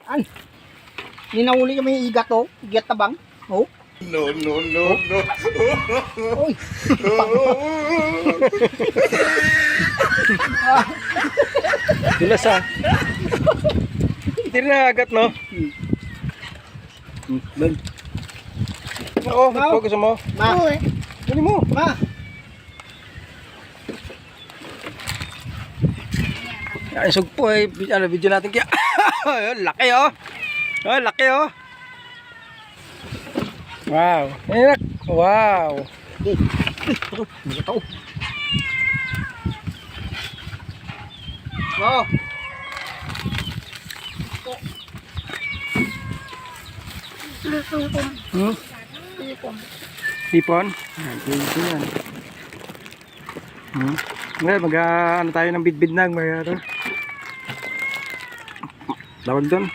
An? Ninahuli kami yung igat oh. Igat tabang. Oh. No, no, no, no. Uy. Dulas ah. Hindi na agat no? Lol. Oo, focus mo. Ma. Dali mo. Ma. Ay, sugpo eh. Ano, video natin kaya. Laki oh. Oh, laki oh. Wow. Enak. Wow. Hindi ito. Wow. Hmm? Ipon? Yan, ito yan. Hmm? Ngayon, ano tayo ng bidbid na. Tawag doon.